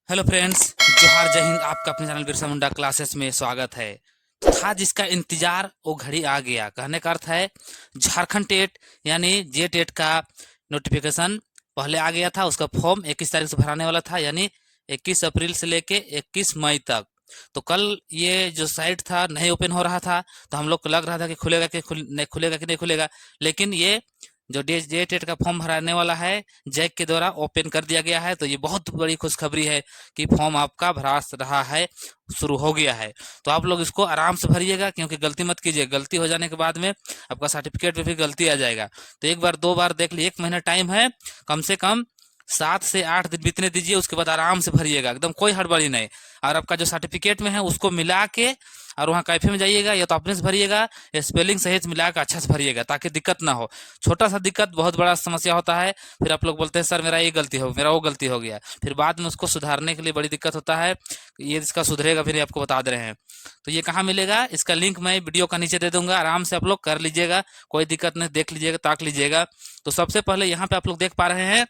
Hello friends, जोहार जय हिंद। आपका अपने चैनल बिरसा मुंडा क्लासेस में स्वागत है। तो था जिसका इंतजार वो घड़ी आ गया, कहने का अर्थ है झारखंड टेट यानी जे टेट का नोटिफिकेशन पहले आ गया था। उसका फॉर्म 21 तारीख से भराने वाला था, यानी 21 अप्रैल से लेके 21 मई तक। तो कल ये जो साइट था नहीं ओपन हो रहा था, तो हम लोग को लग रहा था कि नहीं खुलेगा कि नहीं खुलेगा। लेकिन ये जो जे टेट का फॉर्म भराने वाला है जैक के द्वारा ओपन कर दिया गया है। तो ये बहुत बड़ी खुशखबरी है कि फॉर्म आपका भरा रहा है, शुरू हो गया है। तो आप लोग इसको आराम से भरिएगा, क्योंकि गलती मत कीजिए। गलती हो जाने के बाद में आपका सर्टिफिकेट में भी गलती आ जाएगा। तो एक बार दो बार देख लीजिए, 1 महीना टाइम है, कम से कम 7 से 8 दिन बीतने दीजिए। उसके बाद आराम से भरिएगा, एकदम कोई हड़बड़ी नहीं। और आपका जो सर्टिफिकेट में है उसको मिला के और वहाँ कैफे में जाइएगा, या तो अपने से भरिएगा या स्पेलिंग सहित मिला के अच्छा से भरिएगा, ताकि दिक्कत ना हो। छोटा सा दिक्कत बहुत बड़ा समस्या होता है। फिर आप लोग बोलते हैं सर मेरा ये गलती हो, मेरा वो गलती हो गया, फिर बाद में उसको सुधारने के लिए बड़ी दिक्कत होता है। ये इसका सुधरेगा फिर, आपको बता दे रहे हैं। तो ये कहाँ मिलेगा, इसका लिंक मैं वीडियो का नीचे दे दूंगा, आराम से आप लोग कर लीजिएगा, कोई दिक्कत नहीं। देख लीजिएगा, ताक लीजिएगा। तो सबसे पहले यहाँ पे आप लोग देख पा रहे हैं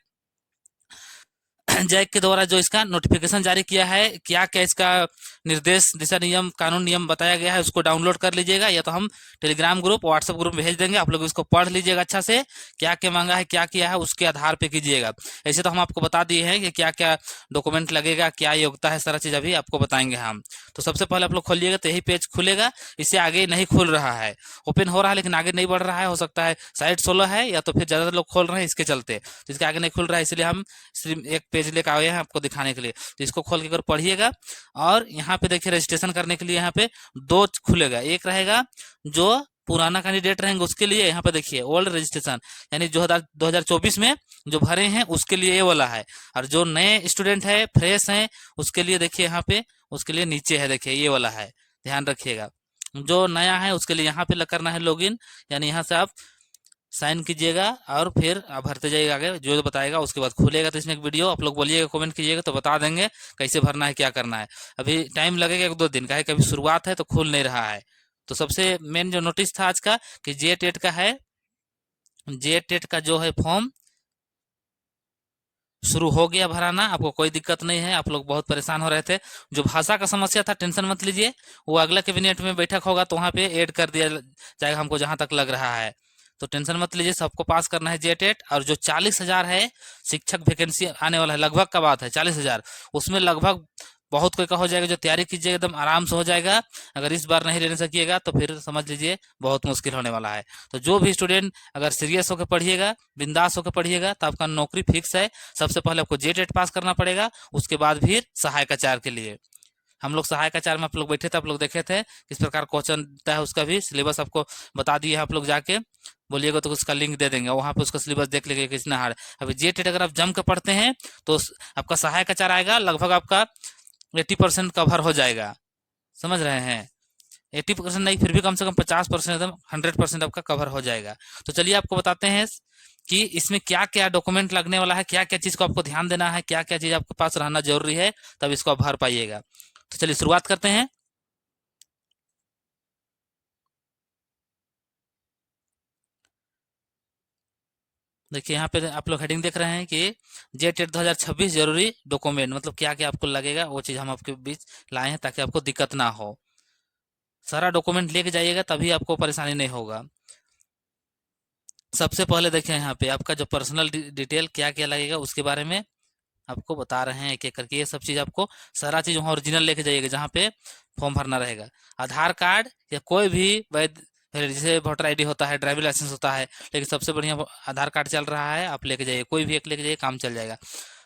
जैक के द्वारा जो इसका नोटिफिकेशन जारी किया है, क्या क्या इसका निर्देश, दिशा नियम, कानून नियम बताया गया है, उसको डाउनलोड कर लीजिएगा, या तो हम टेलीग्राम ग्रुप, व्हाट्सएप ग्रुप में भेज देंगे। आप लोग इसको पढ़ लीजिएगा अच्छा से, क्या क्या मांगा है, क्या किया है, उसके आधार पे कीजिएगा। ऐसे तो हम आपको बता दिए हैं कि क्या क्या डॉक्यूमेंट लगेगा, क्या योग्यता है, सारा चीज अभी आपको बताएंगे हम। तो सबसे पहले आप लोग खोलिएगा, तो यही पेज खुलेगा। इससे आगे नहीं खुल रहा है, ओपन हो रहा है लेकिन आगे नहीं बढ़ रहा है। हो सकता है साइट 16 है, या तो फिर ज्यादा लोग खोल रहे हैं इसके चलते, तो इसके आगे नहीं खुल रहा है। इसलिए हम सिर्फ एक पेज लेकर आए हैं आपको दिखाने के लिए। तो इसको खोल के पढ़िएगा। और यहाँ पे देखिए रजिस्ट्रेशन करने के लिए यहाँ पे दो खुलेगा। एक रहेगा जो पुराना कैंडिडेट रहेंगे उसके लिए, यहाँ पे देखिए ओल्ड रजिस्ट्रेशन, यानी जो 2024 में जो भरे हैं उसके लिए ये वाला है। और जो नए स्टूडेंट है, फ्रेश हैं, उसके लिए देखिए यहाँ पे, उसके लिए नीचे है, देखिए ये वाला है, ध्यान रखिएगा। जो नया है उसके लिए यहाँ पे करना है लॉगिन, यानी यहाँ से आप साइन कीजिएगा और फिर आप भरते जाइएगा आगे जो बताएगा। उसके बाद खुलेगा, तो इसमें एक वीडियो आप लोग बोलिएगा, कमेंट कीजिएगा, तो बता देंगे कैसे भरना है, क्या करना है। अभी टाइम लगेगा 1-2 दिन का है, कभी शुरुआत है तो खुल नहीं रहा है। तो सबसे मेन जो नोटिस था आज का कि जे टेट का है, जे टेट का जो है फॉर्म शुरू हो गया भराना। आपको कोई दिक्कत नहीं है। आप लोग बहुत परेशान हो रहे थे, जो भाषा का समस्या था, टेंशन मत लीजिए। वो अगला कैबिनेट में बैठक होगा तो वहाँ पे ऐड कर दिया जाएगा, हमको जहां तक लग रहा है। तो टेंशन मत लीजिए, सबको पास करना है जे टेट। और जो 40,000 है शिक्षक वैकेंसी आने वाला है, लगभग का बात है 40,000, उसमें लगभग बहुत कोई का हो जाएगा। जो तैयारी कीजिएगा एकदम आराम से हो जाएगा। अगर इस बार नहीं लेने सकिएगा तो फिर समझ लीजिए बहुत मुश्किल होने वाला है। तो जो भी स्टूडेंट अगर सीरियस होकर पढ़िएगा, बिंदास होकर पढ़िएगा, तो आपका नौकरी फिक्स है। सबसे पहले आपको जे टेट पास करना पड़ेगा, उसके बाद फिर सहायक आचार्य के लिए। हम लोग सहायक आचार्य में आप लोग बैठे थे, आप लोग देखे थे किस प्रकार क्वेश्चन देता है, उसका भी सिलेबस आपको बता दिए है। आप लोग जाके बोलिएगा तो उसका लिंक दे देंगे, वहां पे उसका सिलेबस देख लीजिए कितना हार्ड। अभी जे टेट अगर आप जम के पढ़ते हैं तो आपका सहायक आचार्य आएगा, लगभग आपका 80% कवर हो जाएगा। समझ रहे हैं, 80% नहीं, फिर भी कम से कम 50%, एकदम 100% आपका कवर हो जाएगा। तो चलिए आपको बताते हैं कि इसमें क्या क्या डॉक्यूमेंट लगने वाला है, क्या क्या चीज को आपको ध्यान देना है, क्या क्या चीज आपके पास रहना जरूरी है, तब इसको आप भर पाइएगा। तो चलिए शुरुआत करते हैं। देखिए यहाँ पे आप लोग हेडिंग देख रहे हैं कि जे टेट 2026 जरूरी डॉक्यूमेंट, मतलब क्या क्या आपको लगेगा, वो चीज हम आपके बीच लाए हैं ताकि आपको दिक्कत ना हो। सारा डॉक्यूमेंट लेके जाइएगा, तभी आपको परेशानी नहीं होगा। सबसे पहले देखिए यहाँ पे आपका जो पर्सनल डिटेल क्या क्या लगेगा उसके बारे में आपको बता रहे हैं एक एक करके। ये सब चीज आपको सारा चीज वहाँ ओरिजिनल लेके जाइएगा जहाँ पे फॉर्म भरना रहेगा। आधार कार्ड या कोई भी वैध, जैसे वोटर आईडी होता है, ड्राइविंग लाइसेंस होता है, लेकिन सबसे बढ़िया आधार कार्ड चल रहा है, आप लेके जाइए, कोई भी एक लेके जाइए, काम चल जाएगा।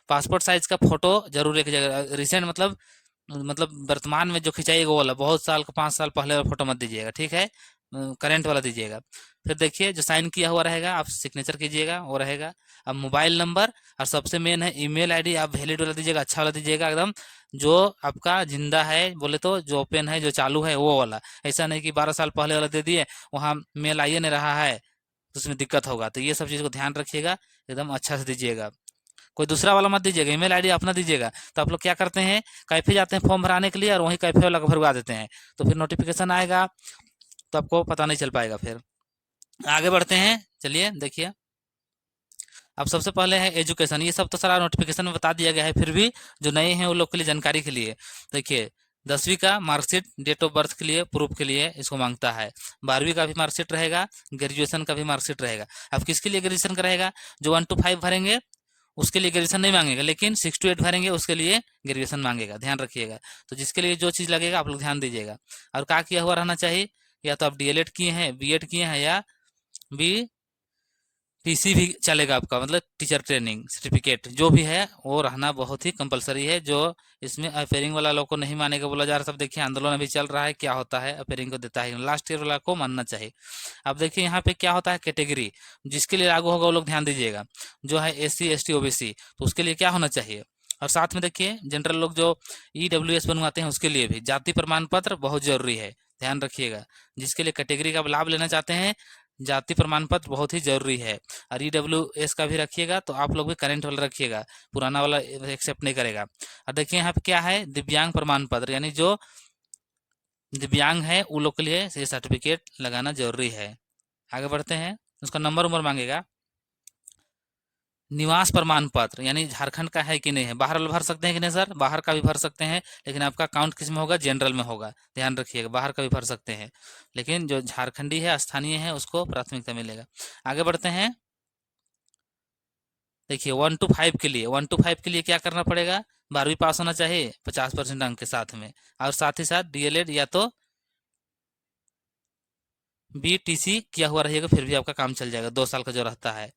पासपोर्ट साइज का फोटो जरूर लेके जाइएगा, रिसेंट मतलब वर्तमान में जो खिंचाइएगा वो वाला, बहुत साल का 5 साल पहले वाला फोटो मत दीजिएगा, ठीक है, करेंट वाला दीजिएगा। फिर देखिए जो साइन किया हुआ रहेगा आप सिग्नेचर कीजिएगा, वो रहेगा। अब मोबाइल नंबर, और सबसे मेन है ईमेल आईडी, आप वैलिड वाला दीजिएगा, अच्छा वाला दीजिएगा एकदम, जो आपका जिंदा है, बोले तो जो ओपन है, जो चालू है वो वाला। ऐसा नहीं कि 12 साल पहले वाला दे दिए, वहाँ मेल आइए नहीं रहा है तो उसमें दिक्कत होगा। तो ये सब चीज़ को ध्यान रखिएगा, एकदम अच्छा से दीजिएगा। कोई दूसरा वाला मत दीजिएगा, ईमेल आईडी अपना दीजिएगा। तो आप लोग क्या करते हैं, कैफे जाते हैं फॉर्म भराने के लिए और वहीं कैफे वाला को भरवा देते हैं, तो फिर नोटिफिकेशन आएगा तो आपको पता नहीं चल पाएगा। फिर आगे बढ़ते हैं, चलिए देखिए। अब सबसे पहले है एजुकेशन, ये सब तो सारा नोटिफिकेशन में बता दिया गया है, फिर भी जो नए हैं वो लोग के लिए जानकारी के लिए देखिए 10वीं का मार्कशीट डेट ऑफ बर्थ के लिए प्रूफ के लिए इसको मांगता है। 12वीं का भी मार्कशीट रहेगा, ग्रेजुएशन का भी मार्कशीट रहेगा। अब किसके लिए ग्रेजुएशन का रहेगा, जो 1 to 5 भरेंगे उसके लिए ग्रेजुएशन नहीं मांगेगा, लेकिन 6 to 8 भरेंगे उसके लिए ग्रेजुएशन मांगेगा, ध्यान रखिएगा। तो जिसके लिए जो चीज़ लगेगा आप लोग ध्यान दीजिएगा। और क्या किया हुआ रहना चाहिए, या तो आप डीएलएड किए हैं, बीएड किए हैं, या बी टीसी भी चलेगा आपका, मतलब टीचर ट्रेनिंग सर्टिफिकेट जो भी है वो रहना बहुत ही कंपलसरी है। जो इसमें अपेयरिंग वाला लोग को नहीं मानेगा बोला जा रहा है। सब देखिए आंदोलन अभी चल रहा है, क्या होता है, अपेयरिंग को देता है, लास्ट ईयर वाला को मानना चाहिए। अब देखिए यहाँ पे क्या होता है, कैटेगरी जिसके लिए लागू होगा वो लोग ध्यान दीजिएगा। जो है SC ST OBC, तो उसके लिए क्या होना चाहिए। और साथ में देखिए जनरल लोग जो EWS बनवाते हैं उसके लिए भी जाति प्रमाण पत्र बहुत जरूरी है, ध्यान रखिएगा। जिसके लिए कैटेगरी का लाभ लेना चाहते हैं जाति प्रमाण पत्र बहुत ही जरूरी है। और EWS का भी रखिएगा, तो आप लोग भी करंट वाला रखिएगा, पुराना वाला एक्सेप्ट नहीं करेगा। और देखिए यहाँ पे क्या है, दिव्यांग प्रमाण पत्र, यानी जो दिव्यांग है उन लोग के लिए ये सर्टिफिकेट लगाना जरूरी है। आगे बढ़ते हैं, उसका नंबर मांगेगा। निवास प्रमाण पत्र, यानी झारखंड का है कि नहीं है, बाहर वाला भर सकते हैं कि नहीं सर, बाहर का भी भर सकते हैं, लेकिन आपका अकाउंट किस में होगा, जनरल में होगा, ध्यान रखिएगा। बाहर का भी भर सकते हैं, लेकिन जो झारखंडी है स्थानीय है उसको प्राथमिकता मिलेगा। आगे बढ़ते हैं, देखिए 1 to 5 के लिए, 1 to 5 के लिए क्या करना पड़ेगा, 12वीं पास होना चाहिए 50% अंक के साथ में, और साथ ही साथ डीएलएड या तो BTC किया हुआ रहेगा, फिर भी आपका काम चल जाएगा, 2 साल का जो रहता है।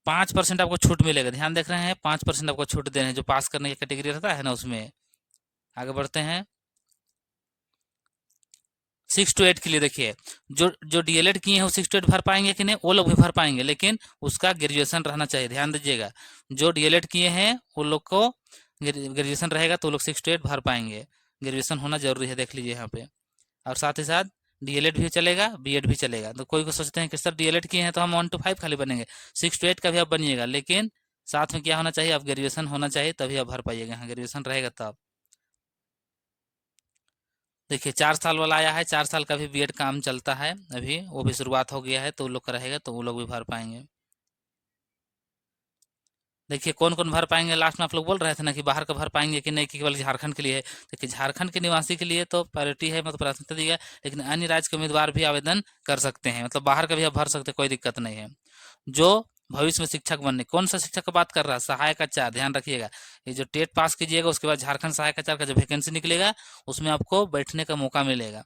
5% आपको छूट मिलेगा, ध्यान देख रहे हैं, 5% आपको छूट दे रहे हैं, जो पास करने की कैटेगरी रहता है ना उसमें। आगे बढ़ते हैं, 6 to 8 के लिए देखिए, जो डीएलएड किए हैं वो 6 to 8 भर पाएंगे कि नहीं, वो लोग भी भर पाएंगे, लेकिन उसका ग्रेजुएशन रहना चाहिए, ध्यान दीजिएगा। जो डीएलएड किए हैं वो लोग को ग्रेजुएशन रहेगा तो वो लोग 6 to 8 भर पाएंगे, ग्रेजुएशन होना जरूरी है, देख लीजिए यहाँ पे। और साथ ही साथ डीएलएड भी चलेगा, बीएड भी चलेगा। तो कोई को सोचते हैं कि सर डीएलएड किए हैं तो हम 1 to 5 खाली बनेंगे, 6 to 8 का भी आप बनिएगा, लेकिन साथ में क्या होना चाहिए, आप ग्रेजुएशन होना चाहिए, तभी आप भर पाइएगा। हाँ, ग्रेजुएशन रहेगा तब। देखिए 4 साल वाला आया है, 4 साल का भी बीएड काम चलता है अभी, वो भी शुरुआत हो गया है, तो वो लोग का रहेगा तो वो लोग भी भर पाएंगे। देखिए कौन कौन भर पाएंगे, लास्ट में आप लोग बोल रहे थे ना कि बाहर का भर पाएंगे कि नहीं, कि केवल झारखंड के लिए है। देखिए झारखंड के निवासी के लिए तो प्रायोरिटी है, मतलब प्राथमिकता दी है, लेकिन अन्य राज्य के उम्मीदवार भी आवेदन कर सकते हैं, मतलब बाहर का भी आप भर सकते हैं, कोई दिक्कत नहीं है। जो भविष्य में शिक्षक बनने, कौन सा शिक्षक का बात कर रहा है, सहायक आचार्य, ध्यान रखिएगा। ये जो टेट पास कीजिएगा उसके बाद झारखंड सहायक आचार्य का जो वैकेंसी निकलेगा उसमें आपको बैठने का मौका मिलेगा।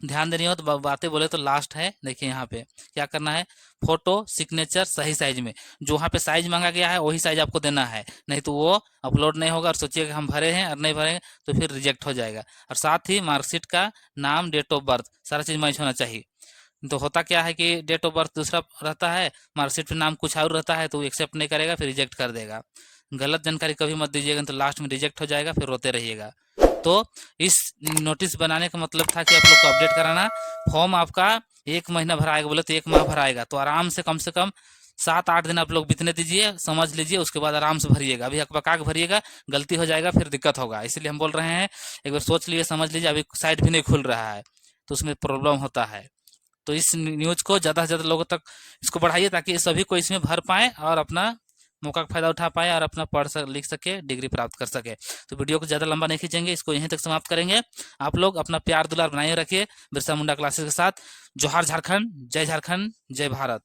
ध्यान देनी हो तो बातें बोले तो लास्ट है, देखिए यहाँ पे क्या करना है, फोटो सिग्नेचर सही साइज में, जो वहाँ पे साइज मांगा गया है वही साइज आपको देना है, नहीं तो वो अपलोड नहीं होगा और सोचिएगा हम भरे हैं और नहीं भरे तो फिर रिजेक्ट हो जाएगा। और साथ ही मार्कशीट का नाम, डेट ऑफ बर्थ, सारा चीज मैच होना चाहिए। तो होता क्या है कि डेट ऑफ बर्थ दूसरा रहता है, मार्कशीट पे नाम कुछ और रहता है, तो वो एक्सेप्ट नहीं करेगा, फिर रिजेक्ट कर देगा। गलत जानकारी कभी मत दीजिएगा, तो लास्ट में रिजेक्ट हो जाएगा, फिर रोते रहिएगा। तो इस नोटिस बनाने का मतलब था कि आप लोग को अपडेट कराना। फॉर्म आपका 1 महीना भराएगा, बोले तो 1 माह भराएगा, तो आराम से कम 7-8 दिन आप लोग बीतने दीजिए, समझ लीजिए, उसके बाद आराम से भरिएगा। अभी अकबकाक भरिएगा, गलती हो जाएगा फिर दिक्कत होगा, इसलिए हम बोल रहे हैं एक बार सोच लीजिए, समझ लीजिए। अभी साइट भी नहीं खुल रहा है तो उसमें प्रॉब्लम होता है। तो इस न्यूज को ज़्यादा से ज़्यादा लोगों तक इसको बढ़ाइए, ताकि सभी को इसमें भर पाए और अपना मौका का फायदा उठा पाए और अपना लिख सके, डिग्री प्राप्त कर सके। तो वीडियो को ज़्यादा लंबा नहीं खींचेंगे, इसको यहीं तक समाप्त करेंगे। आप लोग अपना प्यार दुलार बनाए रखिए बिरसा मुंडा क्लासेस के साथ। जोहार झारखंड, जय झारखंड, जय भारत।